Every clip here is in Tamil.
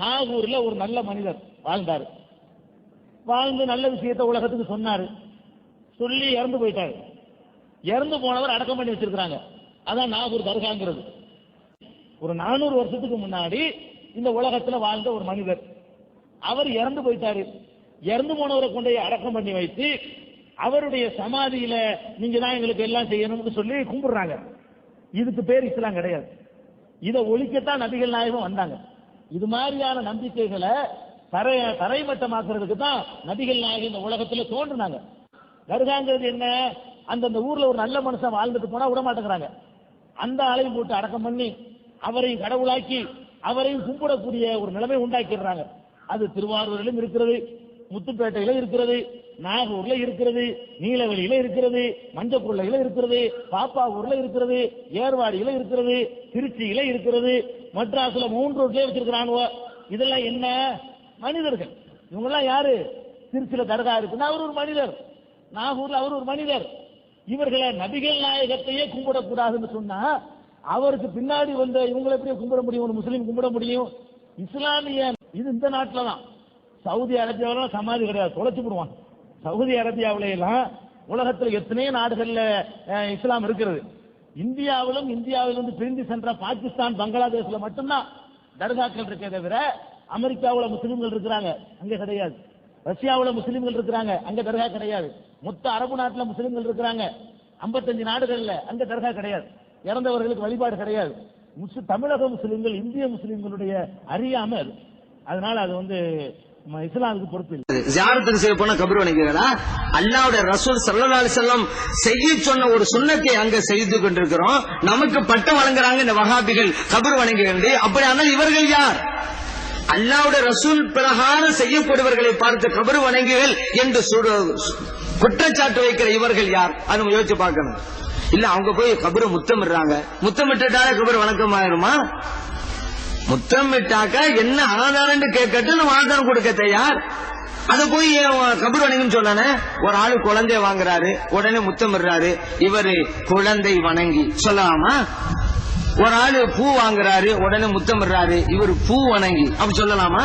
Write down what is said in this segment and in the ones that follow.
நாகூர்ல ஒரு நல்ல மனிதர் வாழ்ந்தாரு. வாழ்ந்து நல்ல விஷயத்தை உலகத்துக்கு சொன்னாரு. சொல்லி இறந்து போயிட்டாரு. இறந்து போனவர் அடக்கம் பண்ணி வச்சிருக்காங்க. அதான் நாகூர் தர்காங்கிறது. ஒரு 400 வருஷத்துக்கு முன்னாடி இந்த உலகத்துல வாழ்ந்த ஒரு மனிதர், அவர் இறந்து போயிட்டாரு. இறந்து போனவரை கொண்டு அடக்கம் பண்ணி வைத்து அவருடைய சமாதியில நீங்க தான் எங்களுக்கு எல்லாம் செய்யணும்னு சொல்லி கும்பிடுறாங்க. இதுக்கு பேர் இஸ்லாம் கிடையாது. இதை ஒழிக்கத்தான் நபிகள் நாயகம் வந்தாங்க. இது மாதிரியான நம்பிக்கைகளை தரைமட்டமாக்குறதுக்கு தான் நபிகள் நாயகம் இந்த உலகத்துல தோன்றுனாங்க. தர்காங்கிறது என்ன? அந்த ஊர்ல ஒரு நல்ல மனுஷன் வாழ்ந்துட்டு போனா விட மாட்டேங்கிறாங்க. அந்த ஆளையும் போட்டு அடக்கம் பண்ணி அவரையும் கடவுளாக்கி அவரையும் கும்பிடக்கூடிய ஒரு நிலைமை உண்டாக்கிடுறாங்க. அது திருவாரூரிலும் இருக்கிறது, முத்துப்பேட்டையில இருக்கிறது, நாகூர்ல இருக்கிறது, நீலவெளியில இருக்கிறது, மஞ்சக்குள்ளையில இருக்கிறது, பாப்பாவூர்ல இருக்கிறது, ஏர்வாடியில இருக்கிறது, திருச்சியில இருக்கிறது, மெட்ராஸ்ல 3 ரோட்லயே வச்சிருக்கிறாங்க. இதெல்லாம் என்ன? மனிதர்கள். இவங்க எல்லாம் யாரு? திருச்சியில தர்கா இருக்குன்னா அவர் ஒரு மனிதர், நாகூர்ல அவர் ஒரு மனிதர். இவர்களை நபிகள் நாயகத்தையே கும்பிடக்கூடாதுன்னு சொன்னா அவருக்கு பின்னாடி வந்த இவங்களை எப்படி கும்பிட முடியும்? ஒரு முஸ்லீம் கும்பிட முடியும்? இஸ்லாமிய இது இந்த நாட்டில் தான். சவுதி அரேபியாவில சமாதி கிடையாது, தொலைச்சு விடுவான். சவுதி அரேபியாவில எல்லாம் உலகத்தில் எத்தனையோ நாடுகள்ல இஸ்லாம் இருக்கிறது. இந்தியாவிலிருந்து பிரிந்து சென்ற பாகிஸ்தான், பங்களாதேஷ்ல மட்டும்தான் தர்காக்கள் இருக்கே தவிர அமெரிக்காவில் முஸ்லீம்கள் இருக்கிறாங்க, அங்க கிடையாது. ரஷ்யாவில் முஸ்லீம்கள் இருக்கிறாங்க, அங்க தர்கா கிடையாது. மொத்த அரபு நாட்டில் முஸ்லீம்கள் இருக்கிறாங்க, 55 நாடுகள்ல, அங்க தர்கா கிடையாது. இறந்தவர்களுக்கு வழிபாடு கிடையாது. தமிழக முஸ்லீம்கள், இந்திய முஸ்லீம்களுடைய அறியாம அது. அதனால அது இஸ்லாமுக்கு பொறுப்பு இல்லை. ஜியாரத்துக்கு செய்ய போன கபர் வணங்குகிறா? அல்லாஹ்வுடைய ரசூல் ஸல்லல்லாஹு அலைஹி வஸல்லம் செய்ய சொன்ன ஒரு சுன்னத்தை அங்க செய்து கொண்டிருக்கிறோம். நமக்கு பட்டம் வழங்குறாங்க இந்த வஹாபிகள் கபர் வணங்குகிறது. அப்படியானால் இவர்கள் யார்? அல்லாஹ்வுடைய ரசூல் பிரகாரம் செய்யப்படுவர்களை பார்த்து கபர் வணங்குகள் என்று குற்றச்சாட்டு வைக்கிற இவர்கள் யார்? அதை யோசிச்சு பார்க்கணும். இல்ல அவங்க போய் கபரை முத்தமிடுறாங்க, முத்தமிட்டாலே கபர் வணக்கம் ஆயிருமா? முத்தமிட்டாக்க என்ன ஆதாரம் கேட்கட்டு நம்ம ஆதாரம் கொடுக்க தயார். அத போய் கபர் வணங்குன்னு சொன்னானே. ஒரு ஆளு குழந்தை வாங்குறாரு, உடனே முத்தமிடுறாரு, இவரு குழந்தை வணங்கி சொல்லலாமா? ஒரு ஆளு பூ வாங்குறாரு, உடனே முத்தமிடுறாரு, இவரு பூ வணங்கி அப்படி சொல்லலாமா?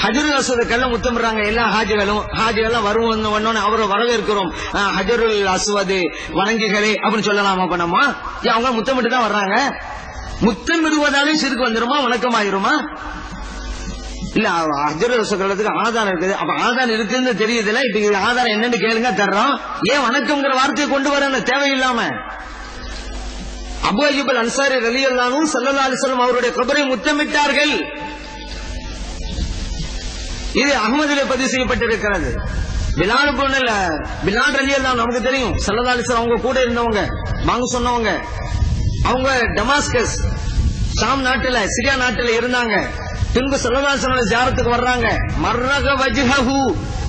ஹஜருல் அஸ்வதுக்கெல்லாம் முத்தமிடுறாங்க எல்லா ஹாஜிகளும் வருவோம், அவரை வரவேற்கிறோம், ஹஜருல் அஸ்வது வணங்கிகளே அப்படின்னு சொல்லலாமா? பண்ணமா அவங்க முத்தமிட்டு தான் வர்றாங்க. முத்தமிடுவதாலே சிறுக்கு வந்துருமா? வணக்கம் ஆயிருமா? இல்ல ஹஜருல் அஸ்வதுக்கு ஆதாரம் இருக்குது. அப்ப ஆதாரம் இருக்குன்னு தெரியுதுல. இப்ப ஆதாரம் என்னன்னு கேளுங்க, தர்றோம். ஏன் வணக்கம்ங்கிற வார்த்தையை கொண்டு வரணும் தேவையில்லாம? அபூ அய்யூப் அல் அன்சாரி ரலியல்லாஹு அன்ஹு ஸல்லல்லாஹு அலைஹி வஸல்லம் அவருடைய கபரை முத்தமிட்டார்கள். இது அஹ்மதிலே பதிவு செய்யப்பட்டிருக்கிறது. பிலால் ரலியல்லாஹு நமக்கு தெரியும். ஸல்லல்லாஹு அலைஹி வஸல்லம் அவங்க கூட இருந்தவங்க, வாங்க சொன்னவங்க. அவங்க டமாஸ்கஸ் ஷாம் நாட்டுல, சிரியா நாட்டுல இருந்தாங்க. பின்பு ஸல்லல்லாஹு அலைஹி வஸல்லம் ஜியாரத்துக்கு வர்றாங்க. மர்ரக வஜ்ஹஹு,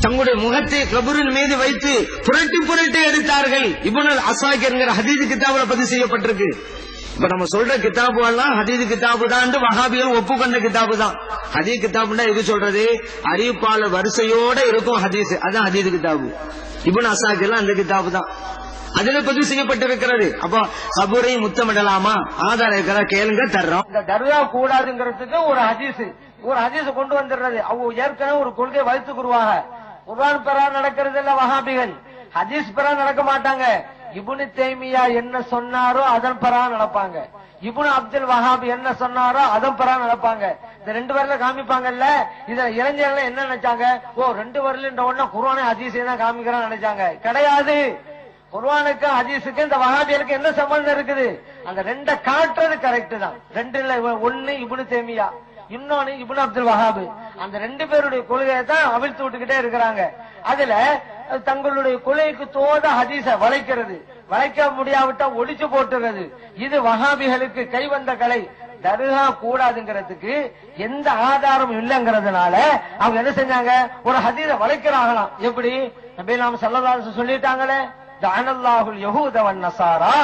தங்களுடைய முகத்தை கபரின் மீது வைத்து புரட்டி எடுத்தார்கள். இப்னுல் அஸாகிர்ங்கிற ஹதீஸ் கிதாபுல பதிவு செய்யப்பட்டிருக்கு. இப்ப நம்ம சொல்ற கிதாபு எல்லாம் ஹதீஸ் கிதாபு தான், வஹாபிகள் ஒப்புக்கொண்ட கிதாபு தான். ஹதீஸ் கிதாபுன்னா எது சொல்றது? அறிவிப்பாளர் வரிசையோட இருக்கும் ஹதீஸ், அதான் ஹதீஸ் கிதாபு. இப்னு அஸாகிர்லாம் அந்த கிதாபு தான், அதுல பதிவு செய்யப்பட்டிருக்கிறது. அப்போ கபரை முத்தமிடலாமா? ஆதாரம் இருக்கிற கேளுங்க, தர்றோம். இந்த தர்கா கூடாதுங்கிறதுக்கு ஒரு ஹதீஸ் கொண்டு வந்துடுறது. அவங்க ஏற்கனவே ஒரு கொள்கை வகுத்துக்குருவாங்க. குர்ஆன் பிரகாரம் நடக்கிறது இல்ல வஹாபிகள், ஹதீஸ் பிரகாரம் நடக்க மாட்டாங்க. இப்னு தைமியா என்ன சொன்னாரோ அதன் பிரகாரம் நடப்பாங்க. இப்னு அப்துல் வஹாப் என்ன சொன்னாரோ அதன் பிரகாரம் நடப்பாங்க. இந்த 2 பேர்ல காமிப்பாங்கல்ல. இதுல இளைஞர்கள் என்ன நினைச்சாங்க? ஓ 2 பேர்ல ஒண்ணு குர்ஆனை ஹதீஸை தான் காமிக்கிறான்னு நினைச்சாங்க. கிடையாது. குர்ஆனுக்கு ஹதீஸுக்கு இந்த வஹாபிகளுக்கு என்ன சம்பந்தம் இருக்குது? அந்த 2 காட்டுறது கரெக்ட் தான். 2ல ஒன்னு இப்னு தைமியா, இன்னொன்னு இப்னு அப்துல் வஹாப். அந்த 2 பேருடைய கொள்கையை தான் அவிழ்த்து விட்டுக்கிட்டே இருக்கிறாங்க. அதுல தங்களுடைய கொள்கைக்கு தோத ஹதீஸ வளைக்க முடியாவிட்டா ஒழிச்சு போட்டுறது. இது வஹாபிகளுக்கு கைவந்த கலை. தர்கா கூடாதுங்கிறதுக்கு எந்த ஆதாரம் இல்லைங்கிறதுனால அவங்க என்ன செஞ்சாங்க? ஒரு ஹதீஸ வளைக்கிறாங்களாம். எப்படி? நபிகள் ஸல்லல்லாஹு அலைஹி வஸல்லம் சொல்லிட்டாங்களே, ஜஅனல்லாஹுல் யஹூத வன் நஸாரா,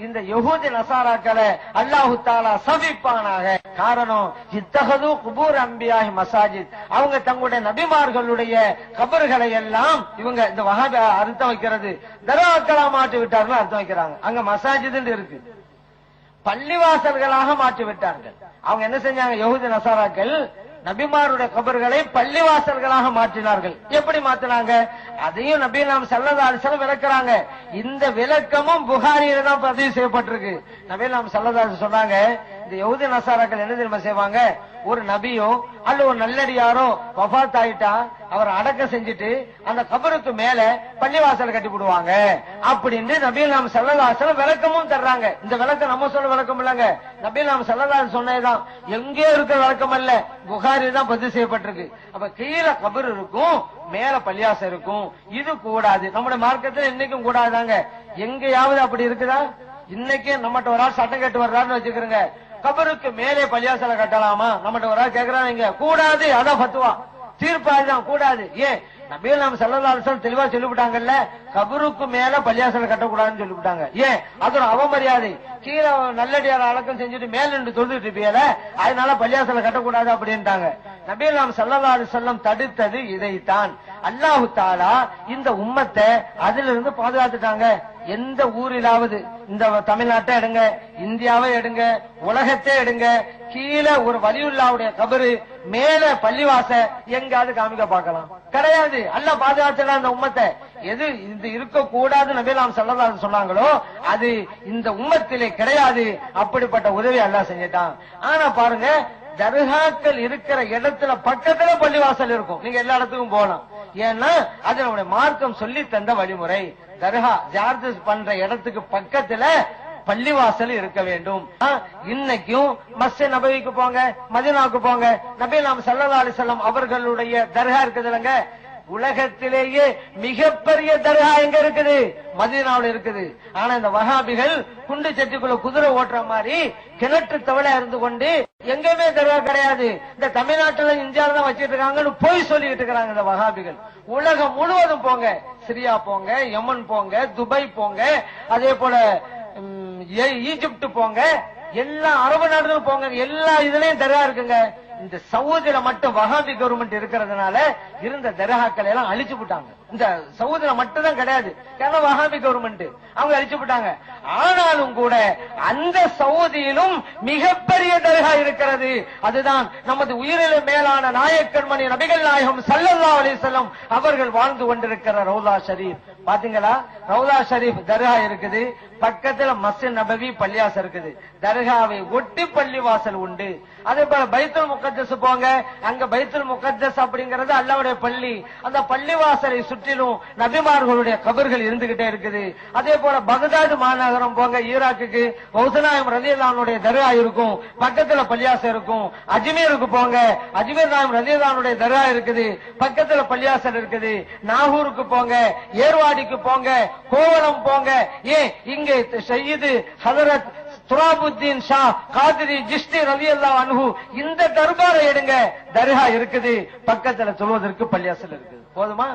இந்த யஹூதி நசாராக்களை அல்லாஹு தஆலா சபிப்பானாக. காரணம், இத்தஹது குபூர் அன்பியாஹி மசாஜித், அவங்க தங்களுடைய நபிமார்களுடைய கபர்களை எல்லாம் இவங்க இந்த வஹாபி அர்த்தம் வைக்கிறது தர்காக்களா மாற்றி விட்டார்கள் அர்த்தம் வைக்கிறாங்க. அங்க மசாஜித் இருக்கு, பள்ளிவாசல்களாக மாற்றி விட்டார்கள். அவங்க என்ன செஞ்சாங்க? யஹூதி நசாராக்கள் நபிமாருடைய கபர்களை பள்ளிவாசல்களாக மாற்றினார்கள். எப்படி மாற்றினாங்க அதையும் நபி நாம் ஸல்லல்லாஹு அலைஹி வஸல்லம் விளக்குறாங்க. இந்த விளக்கமும் புகாரியில தான் பதிவு செய்யப்பட்டிருக்கு. நபி நாம் ஸல்லல்லாஹு அலைஹி வஸல்லம் சொன்னாங்க, இந்த யஹூதி நசாராக்கள் என்ன தெரியுமா செய்வாங்க, ஒரு நபியோ அல்ல ஒரு நல்லடியாரோ வஃபாத் ஆயிட்டா அவர் அடக்கம் செஞ்சுட்டு அந்த கபருக்கு மேல பள்ளிவாசல் கட்டி விடுவாங்க அப்படின்னு நபி நாம் ஸல்லல்லாஹு அலைஹி வஸல்லம் விளக்கமும் தர்றாங்க. இந்த விளக்கம் நம்ம சொல்ல விளக்கம் இல்லங்க, நபி நாம் ஸல்லல்லாஹு அலைஹி சொன்னதுதான், எங்கேயோ இருக்கிற விளக்கம் அல்ல, புகாரி தான் பதிவு செய்யப்பட்டிருக்கு. அப்ப கீழே கபர் இருக்கும், மேல பள்ளிவாசல் இருக்கும், இது கூடாது. நம்முடைய மார்க்கத்துல இன்னைக்கும் கூடாதாங்க. எங்கேயாவது அப்படி இருக்குதா? இன்னைக்கு நம்மகிட்ட ஒரு ஆள் சட்டம் கேட்டு வர்றாருன்னு வச்சுக்கிறோங்க, கபருக்கு மேலே பள்ளிவாசலை கட்டலாமா? நம்மகிட்ட ஒரு ஆள் கேட்கிறாங்க, கூடாது, அதான் ஃபத்வா, தீர்ப்பாதான் கூடாது. ஏன் நபி நாம் ஸல்லல்லாஹு அலைஹி வஸல்லம் தெளிவா சொல்லிவிட்டாங்கல்ல, கபருக்கு மேல பள்ளிவாசலை கட்டக்கூடாதுன்னு சொல்லிவிட்டாங்க. ஏன் அது ஒரு அவமரியாதை. கீழே நல்லடியார அடக்கம் செஞ்சுட்டு மேல நின்று தொழுதுட்டு இருப்பீல, அதனால பள்ளிவாசலை கட்டக்கூடாது அப்படின்ட்டாங்க. நபி நாம் ஸல்லல்லாஹு அலைஹி வஸல்லம் தடுத்தது இதைத்தான். அல்லாஹ் தஆலா இந்த உம்மத்தை அதிலிருந்து பாதுகாத்துட்டாங்க. எந்த ஊரிலாவது, இந்த தமிழ்நாட்டை எடுங்க, இந்தியாவை எடுங்க, உலகத்தை எடுங்க, கீழே ஒரு வலியுல்லாவுடைய கபரு, மேல பள்ளிவாச எங்காவது காமிக்க பார்க்கலாம்? கிடையாது. அல்லாஹ் பாதுகாத்துட்டா அந்த உம்மத்தை. எது இது இருக்க கூடாது நபி நாம் ஸல்லல்லாஹு அலைஹி சொன்னாங்களோ அது இந்த உம்மத்திலே கிடையாது. அப்படிப்பட்ட உதவி அல்லாஹ் செஞ்சிட்டான். ஆனா பாருங்க, தர்காக்கள் இருக்கிற இடத்துல பக்கத்துல பள்ளிவாசல் இருக்கும், நீங்க எல்லா இடத்துக்கும் போகலாம். ஏன்னா அது நம்முடைய மார்க்கம் சொல்லி தந்த வழிமுறை. தர்கா ஜியாரத் பண்ற இடத்துக்கு பக்கத்துல பள்ளிவாசல் இருக்க வேண்டும். இன்னைக்கும் மஸ்ஜித் நபவிக்கு போங்க, மதீனாவுக்கு போங்க, நபி நாம் ஸல்லல்லாஹு அலைஹி வஸல்லம் அவர்களுடைய தர்கா இருக்குதுலங்க, உலகத்திலேயே மிகப்பெரிய தர்கா எங்க இருக்குது? மதீனாவுல இருக்குது. ஆனா இந்த வஹாபிகள் குண்டு சட்டிக்குள்ள குதிரை ஓட்டுற மாதிரி கிணற்று தவளை இருந்து கொண்டு எங்கேயுமே தர்கா கிடையாது, இந்த தமிழ்நாட்டுல இந்தியாவில தான் வச்சிட்டு இருக்காங்கன்னு போய் சொல்லிட்டு இருக்காங்க இந்த வஹாபிகள். உலகம் முழுவதும் போங்க, சிரியா போங்க, யமன் போங்க, துபாய் போங்க, அதே போல ஈஜிப்ட் போங்க, எல்லா அரபு நாடுகளும் போங்க, எல்லா இதுலயும் தர்கா இருக்குங்க. இந்த சவுதியில மட்டும் வஹாபி கவர்மெண்ட் இருக்கிறதுனால இருந்த தர்காக்களை எல்லாம் அழிச்சு விட்டாங்க. இந்த சவுதியில மட்டும் தான் கிடையாது, ஏன்னா வஹாபி கவர்மெண்ட் அவங்க அழிச்சு விட்டாங்க. ஆனாலும் கூட அந்த சவுதியிலும் மிகப்பெரிய தர்கா இருக்கிறது. அதுதான் நமது உயிரில மேலான நாயக்கர்மணி நபிகள் நாயகம் ஸல்லல்லாஹு அலைஹி வஸல்லம் அவர்கள் வாழ்ந்து கொண்டிருக்கிற ரவுலா ஷரீப். பாத்தீங்களா, ரவுலா ஷரீப் தர்கா இருக்குது, பக்கத்துல மஸ்ஜித் நபவி பள்ளிவாசல் இருக்குது, தர்காவை ஒட்டி பள்ளிவாசல் உண்டு. அதே போல பைத்துல் முகத்தஸ் போங்க, அங்க பைத்துல் முகத்தஸ் அப்படிங்கறது அல்லாஹ்வுடைய பள்ளி, அந்த பள்ளிவாசலை சுற்றிலும் நபிமார்களுடைய கபர்கள் இருந்துகிட்டே இருக்குது. அதே போல பகதாது மாநகரம் போங்க, ஈராக்குக்கு வௌசநாயம் ரலியல்லாஹு அன்ஹுடைய தர்கா இருக்கும், பக்கத்துல பள்ளிவாசல் இருக்கும். அஜ்மீருக்கு போங்க, அஜ்மீர் நாயம் ரலியல்லாஹு அன்ஹுடைய தர்கா இருக்குது, பக்கத்துல பள்ளிவாசல் இருக்குது. நாகூருக்கு போங்க, ஏர்வாடிக்கு போங்க, கோவளம் போங்க. ஏன் இங்கே சையீது ஹஜரத் துராபுத்தீன் ஷா காதிரி ஜிஷ்டி ரலியல்லாஹு அன்ஹு இந்த தர்பாரை எடுங்க, தர்கா இருக்குது, பக்கத்துல சொல்வதற்கு பள்ளிவாசல் இருக்குது. போதுமா?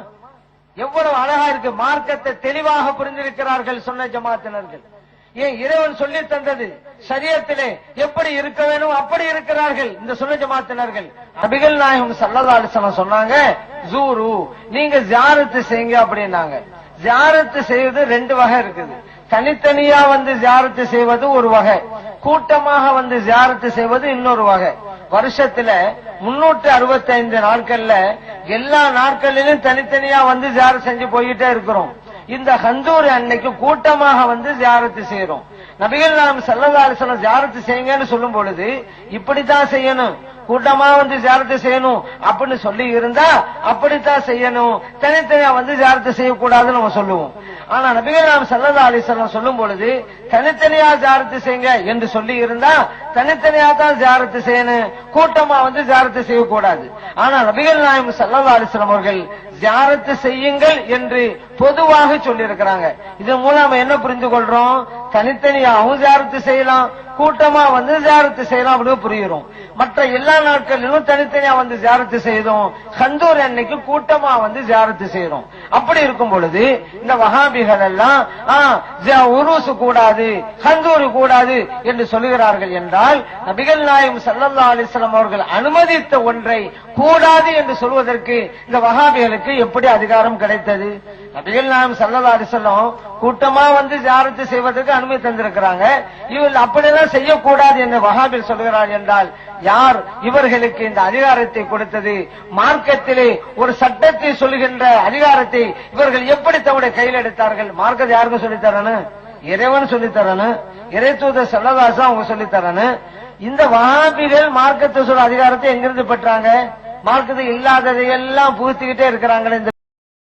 எவ்வளவு அழகா இருக்கு. மார்க்கத்தை தெளிவாக புரிந்திருக்கிறார்கள் சொன்ன ஜமாத்தினர்கள். ஏன் இறைவன் சொல்லி தந்தது ஷரியத்திலே எப்படி இருக்க வேணும் அப்படி இருக்கிறார்கள் இந்த சுன்ன ஜமாத்தினர்கள். நபிகள் நாயகம் ஸல்லல்லாஹு அலைஹி வஸல்லம் சொன்னாங்க, ஜூரு, நீங்க ஜியாரத் செய்யுங்க அப்படின்னாங்க. ஜியாரத் செய்வது ரெண்டு வகை இருக்குது. தனித்தனியா வந்து ஜியாரத் செய்வது ஒரு வகை, கூட்டமாக வந்து ஜியாரத் செய்வது இன்னொரு வகை. வருஷத்துல 365 நாட்கள்ல எல்லா நாட்களிலும் தனித்தனியா வந்து ஜியாரத் செஞ்சு போயிட்டே இருக்கிறோம். இந்த ஹந்தூர் அன்னைக்கு கூட்டமாக வந்து ஜியாரத் செய்யறோம். நபிகள் நாயகம் ஸல்லல்லாஹு அலைஹி வஸல்லம் ஜியாரத் செய்யுங்கன்னு சொல்லும் பொழுது இப்படித்தான் செய்யணும், கூட்டமா வந்து ஜியாரத் செய்யணும் அப்படின்னு சொல்லி இருந்தா அப்படித்தான் செய்யணும், தனித்தனியா வந்து ஜியாரத் செய்யக்கூடாதுன்னு நம்ம சொல்லுவோம். ஆனா நபிகள் நாயகம் ஸல்லல்லாஹு அலைஹி வஸல்லம் சொல்லும் பொழுது தனித்தனியா ஜியாரத் செய்யுங்க என்று சொல்லி இருந்தா தனித்தனியா தான் ஜியாரத் செய்யணும், கூட்டமா வந்து ஜியாரத் செய்யக்கூடாது. ஆனா நபிகள் நாயகம் ஸல்லல்லாஹு அலைஹி வஸல்லம் அவர்கள் ஜியாரத் செய்யுங்கள் என்று பொதுவாக சொல்லி இருக்கிறாங்க. இதன் மூலம் நம்ம என்ன புரிந்து கொள்றோம்? தனித்தனியாகவும் ஜியாரத் செய்யலாம், கூட்டமா வந்து ஜியாரத் செய்யலாம் அப்படின்னு புரியுறோம். மற்ற எல்லா நாட்களிலும் தனித்தனியா வந்து ஜியாரத் செய்தோம், ஹந்தூர் அன்னைக்கு கூட்டமா வந்து ஜியாரத் செய்யறோம். அப்படி இருக்கும் பொழுது இந்த வஹாபிகள் எல்லாம் உருசு கூடாது, ஹந்தூர் கூடாது என்று சொல்லுகிறார்கள் என்றால் நபிகள் நாயகம் ஸல்லல்லாஹு அலைஹி வஸல்லம் அவர்கள் அனுமதித்த ஒன்றை கூடாது என்று சொல்வதற்கு இந்த வஹாபிகளுக்கு எப்படி அதிகாரம் கிடைத்தது? நபிகள் நாயகம் ஸல்லல்லாஹு அலைஹி வஸல்லம் கூட்டமா வந்து ஜியாரத் செய்வதற்கு அனுமதி தந்திருக்கிறாங்க. இவர்கள் அப்படியெல்லாம் செய்யக்கூடாது என்று வஹாபிகள் சொல்கிறார்கள் என்றால் யார் இவர்களுக்கு இந்த அதிகாரத்தை கொடுத்தது? மார்க்கத்திலே ஒரு சட்டத்தை சொல்லுகின்ற அதிகாரத்தை இவர்கள் எப்படி தம்முடைய கையில் எடுத்தார்கள்? மார்க்கத்தை யாருக்கும் சொல்லித்தரானு? இறைவன் சொல்லித்தரானு? இறை தூதர் ஸல்லல்லாஹு அவங்க சொல்லித்தரானு? இந்த வஹாபிகள் மார்க்கத்தை சொல்ற அதிகாரத்தை எங்கிருந்து பெற்றாங்க? மார்க்கத்தை இல்லாததை எல்லாம் புகுத்திக்கிட்டே இருக்கிறாங்களே.